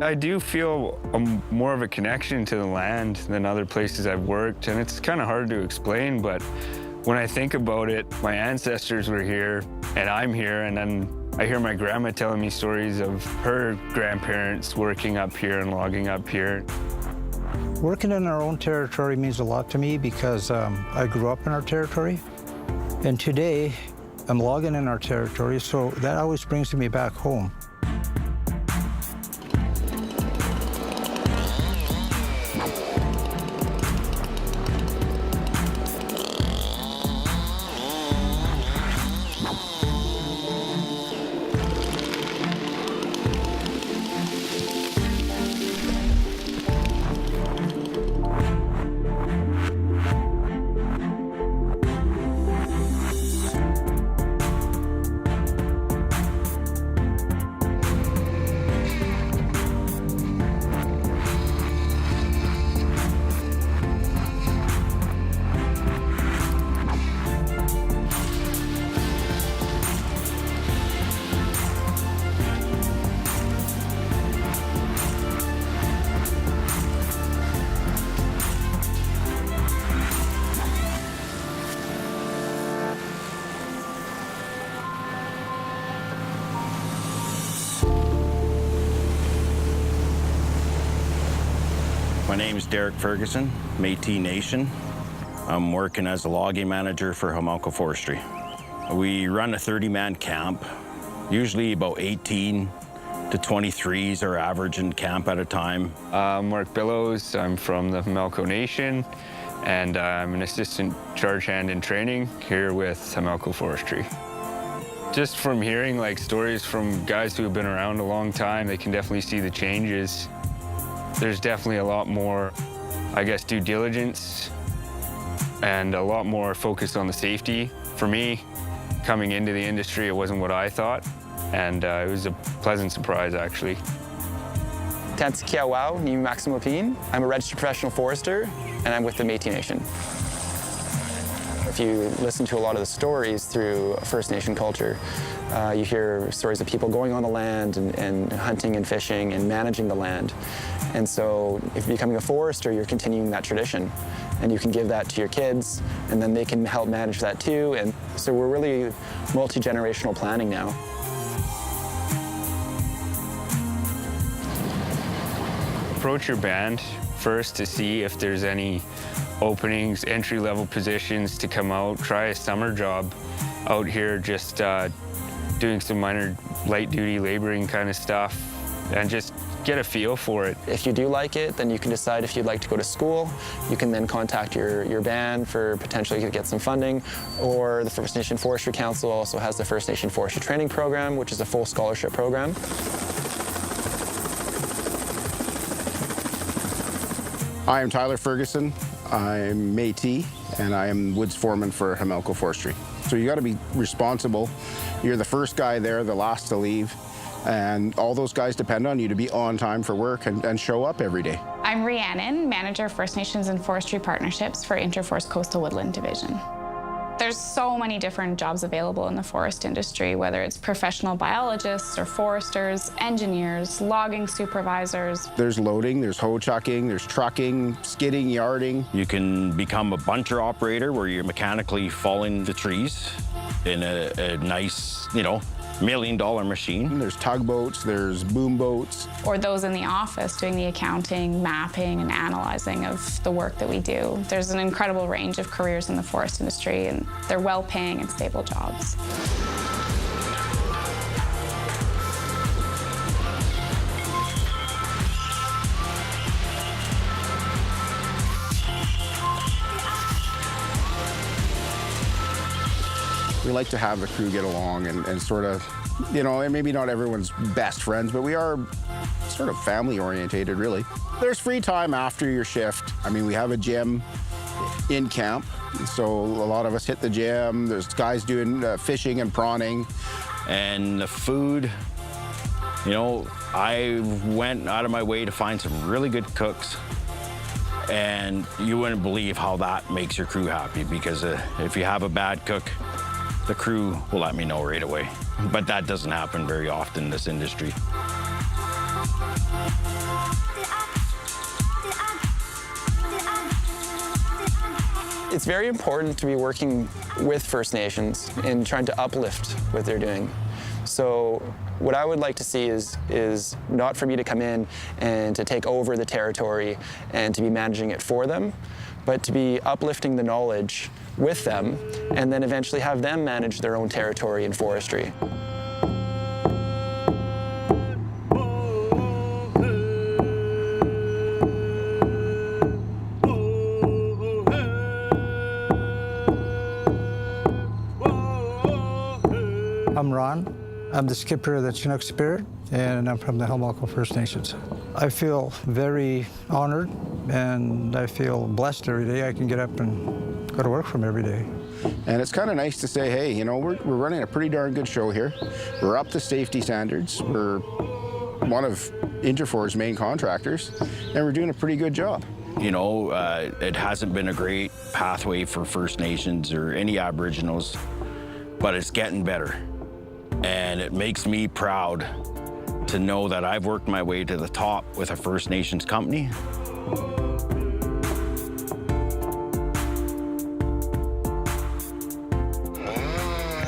I do feel more of a connection to the land than other places I've worked, and it's kind of hard to explain, but when I think about it, my ancestors were here, and I'm here, and then I hear my grandma telling me stories of her grandparents working up here and logging up here. Working in our own territory means a lot to me because I grew up in our territory, and today I'm logging in our territory, so that always brings me back home. My name is Derek Ferguson, Métis Nation. I'm working as a logging manager for Homalco Forestry. We run a 30-man camp, usually about 18 to 23s are average in camp at a time. I'm Mark Billows, I'm from the Homalco Nation, and I'm an assistant charge hand in training here with Homalco Forestry. Just from hearing stories from guys who have been around a long time, they can definitely see the changes. There's definitely a lot more, I guess, due diligence and a lot more focus on the safety. For me, coming into the industry, it wasn't what I thought, and it was a pleasant surprise, actually. Tansikiawau, Ni Maximopin. I'm a registered professional forester, and I'm with the Métis Nation. If you listen to a lot of the stories through First Nation culture, you hear stories of people going on the land and hunting and fishing and managing the land. And so if you're becoming a forester, you're continuing that tradition. And you can give that to your kids, and then they can help manage that too. And so we're really multi-generational planning now. Approach your band first to see if there's any openings, entry-level positions to come out. Try a summer job out here, just doing some minor light-duty laboring kind of stuff, and just get a feel for it. If you do like it, then you can decide if you'd like to go to school. You can then contact your band for potentially to get some funding, or the First Nation Forestry Council also has the First Nation Forestry Training Program, which is a full scholarship program. Hi, I'm Tyler Ferguson. I'm Métis, and I am woods foreman for Homalco Forestry. So you got to be responsible. You're the first guy there, the last to leave, and all those guys depend on you to be on time for work and show up every day. I'm Rhiannon, Manager of First Nations and Forestry Partnerships for Interforest Coastal Woodland Division. There's so many different jobs available in the forest industry, whether it's professional biologists or foresters, engineers, logging supervisors. There's loading, there's hoe chucking, there's trucking, skidding, yarding. You can become a buncher operator where you're mechanically falling the trees in a nice, $1 million machine. There's tugboats, there's boom boats. Or those in the office doing the accounting, mapping, and analyzing of the work that we do. There's an incredible range of careers in the forest industry, and they're well-paying and stable jobs. We like to have the crew get along and sort of, and maybe not everyone's best friends, but we are sort of family-orientated, really. There's free time after your shift. I mean, we have a gym in camp, so a lot of us hit the gym. There's guys doing fishing and prawning. And the food, I went out of my way to find some really good cooks. And you wouldn't believe how that makes your crew happy, because if you have a bad cook, the crew will let me know right away. But that doesn't happen very often in this industry. It's very important to be working with First Nations and trying to uplift what they're doing. So what I would like to see is not for me to come in and to take over the territory and to be managing it for them, but to be uplifting the knowledge with them and then eventually have them manage their own territory in forestry. I'm Ron. I'm the skipper of the Chinook Spirit, and I'm from the Homalco First Nations. I feel very honored, and I feel blessed every day. I can get up and go to work from every day. And it's kind of nice to say, hey, you know, we're running a pretty darn good show here. We're up to safety standards. We're one of Interfor's main contractors, and we're doing a pretty good job. You know, it hasn't been a great pathway for First Nations or any Aboriginals, but it's getting better. And it makes me proud to know that I've worked my way to the top with a First Nations company.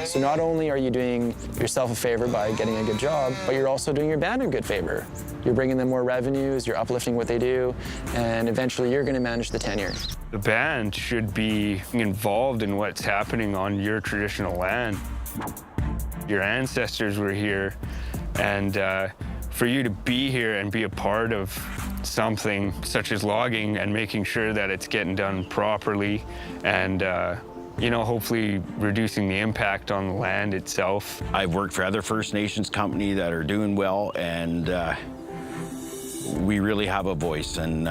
So not only are you doing yourself a favor by getting a good job, but you're also doing your band a good favor. You're bringing them more revenues, you're uplifting what they do, and eventually you're going to manage the tenure. The band should be involved in what's happening on your traditional land. Your ancestors were here, and for you to be here and be a part of something such as logging and making sure that it's getting done properly and you know, hopefully reducing the impact on the land itself. I've worked for other First Nations companies that are doing well, and we really have a voice, and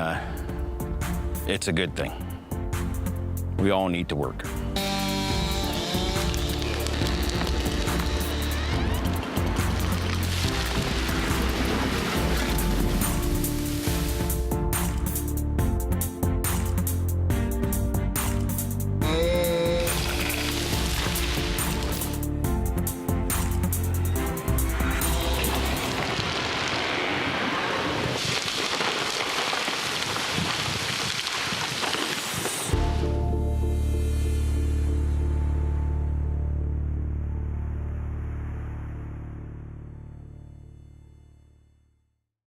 it's a good thing. We all need to work.